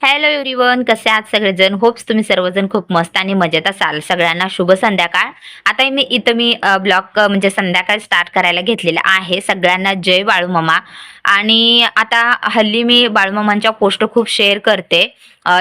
Hello everyone, कसे आहात सगळेजण? होप्स तुम्ही सर्वजण खूप मस्त आणि मजेत असाल. सगळ्यांना शुभ संध्याकाळ. आता मी ब्लॉग म्हणजे संध्याकाळ स्टार्ट करायला घेतलेला आहे. सगळ्यांना जय बाळूमामा. आणि आता हल्ली मी बाळूमामांच्या पोस्ट खूप शेअर करते.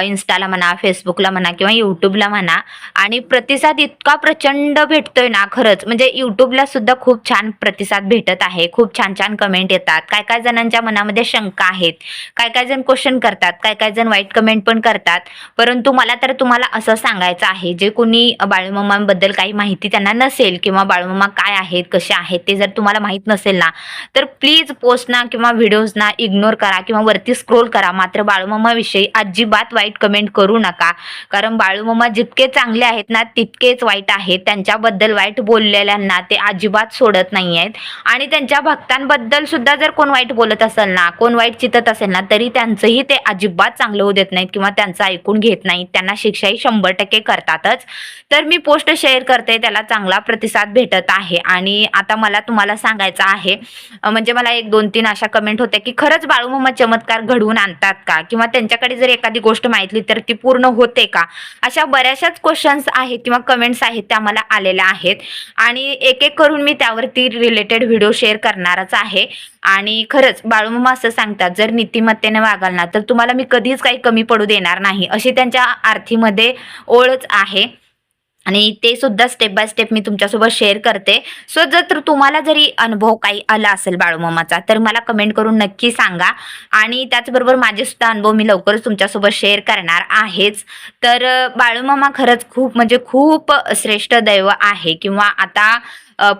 इन्स्टाला म्हणा, फेसबुकला म्हणा किंवा यूट्यूबला म्हणा. आणि प्रतिसाद इतका प्रचंड भेटतोय ना, खरंच म्हणजे यूट्यूबला सुद्धा खूप छान प्रतिसाद भेटत आहे. खूप छान छान कमेंट येतात. काय काय जणांच्या मनामध्ये शंका आहेत, काय काय जण क्वेश्चन करतात, काय काय जण वाईट कमेंट पण करतात. परंतु मला तर तुम्हाला असं सांगायचं आहे, जे कोणी बाळूमामांबद्दल काही माहिती त्यांना नसेल किंवा बाळूमामा काय आहेत, कसे आहेत ते जर तुम्हाला माहीत नसेल ना, तर प्लीज पोस्टना किंवा व्हिडिओजना इग्नोर करा किंवा वरती स्क्रोल करा. मात्र बाळूमामाविषयी अजिबात वाईट कमेंट करू नका. कारण बाळूमामा जितके चांगले आहेत ना, तितकेच वाईट आहेत. त्यांच्याबद्दल वाईट बोललेल्यांना ते अजिबात सोडत नाही आहेत. आणि त्यांच्या भक्तांबद्दल सुद्धा जर कोण वाईट बोलत असेल ना, कोण वाईट चितत असेल ना, तरी त्यांचंही ते अजिबात चांगलं होऊ देत नाहीत किंवा त्यांचं ऐकून घेत नाहीत. त्यांना शिक्षाही 100% करतातच. तर मी पोस्ट शेअर करते, त्याला चांगला प्रतिसाद भेटत आहे. आणि आता मला तुम्हाला सांगायचं आहे, म्हणजे मला 1-2-3 अशा कमेंट होत्या की खरंच बाळूमामा चमत्कार घडवून आणतात का, किंवा त्यांच्याकडे जर एखादी गोष्ट माहितली तर ती पूर्ण होते का. अशा बऱ्याचशाच क्वेश्चन्स आहेत किंवा कमेंट्स आहेत त्या मला आलेल्या आहेत. आणि एक एक करून मी त्यावरती रिलेटेड व्हिडिओ शेअर करणारच आहे. आणि खरंच बाळूमामा असं सांगतात, जर नीतिमत्तेने वागाल ना, तर तुम्हाला मी कधीच काही कमी पडू देणार नाही, अशी त्यांच्या आरतीमध्ये ओळच आहे. आणि ते सुद्धा स्टेप बाय स्टेप मी तुमच्यासोबत शेअर करते. सो जर तुम्हाला जरी अनुभव काही आला असेल बाळूमामाचा, तर मला कमेंट करून नक्की सांगा. आणि त्याचबरोबर माझे सुद्धा अनुभव मी लवकरच तुमच्यासोबत शेअर करणार आहेच. तर बाळूमामा खरंच खूप म्हणजे खूप श्रेष्ठ दैव आहे. किंवा आता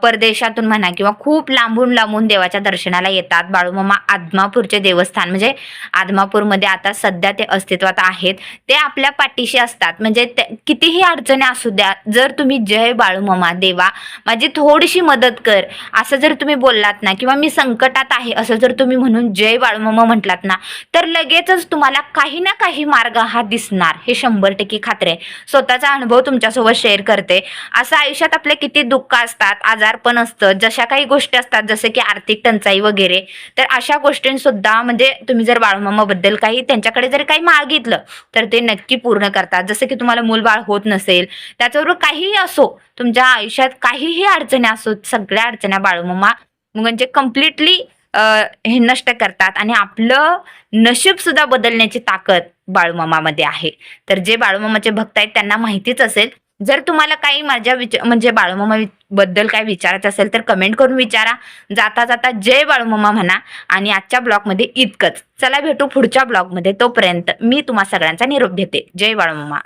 परदेशातून म्हणा किंवा खूप लांबून लांबून देवाच्या दर्शनाला येतात. बाळूमामा आदमापूरचे देवस्थान, म्हणजे आदमापूरमध्ये आता सध्या ते अस्तित्वात आहेत. ते आपल्या पाठीशी असतात. म्हणजे कितीही अडचणी असू द्या, जर तुम्ही जय बाळूमामा देवा माझी थोडीशी मदत कर असं जर तुम्ही बोललात ना, किंवा मी संकटात आहे असं जर तुम्ही म्हणून जय बाळूमामा म्हटलात ना, तर लगेचच तुम्हाला काही ना काही मार्ग हा दिसणार, हे 100% खात्री आहे. स्वतःचा अनुभव तुमच्यासोबत शेअर करते. असं आयुष्यात आपले किती दुःख असतात, आजारपण असतं, जशा काही गोष्टी असतात जसे की आर्थिक टंचाई वगैरे, तर अशा गोष्टींसुद्धा म्हणजे तुम्ही जर बाळूमामाबद्दल काही त्यांच्याकडे जर काही मागितलं तर ते नक्की पूर्ण करतात. जसं की तुम्हाला मूलबाळ होत नसेल, त्याच्याबरोबर काहीही असो, तुमच्या आयुष्यात काहीही अडचणी असो, सगळ्या अडचणी बाळूमामा म्हणजे कम्प्लिटली हे नष्ट करतात. आणि आपलं नशीब सुद्धा बदलण्याची ताकद बाळूमामामध्ये आहे. तर जे बाळूमामाचे भक्त आहेत त्यांना माहितीच असेल. जर तुम्हाला काही माझ्या म्हणजे बाळूमामा बद्दल काय विचारायचं असेल तर कमेंट करून विचारा. जाता जाता जय बाळूमामा म्हणा. आणि आजच्या ब्लॉगमध्ये इतकंच. चला भेटू पुढच्या ब्लॉगमध्ये. तोपर्यंत मी तुम्हा सगळ्यांचा निरोप घेते. जय बाळूमामा.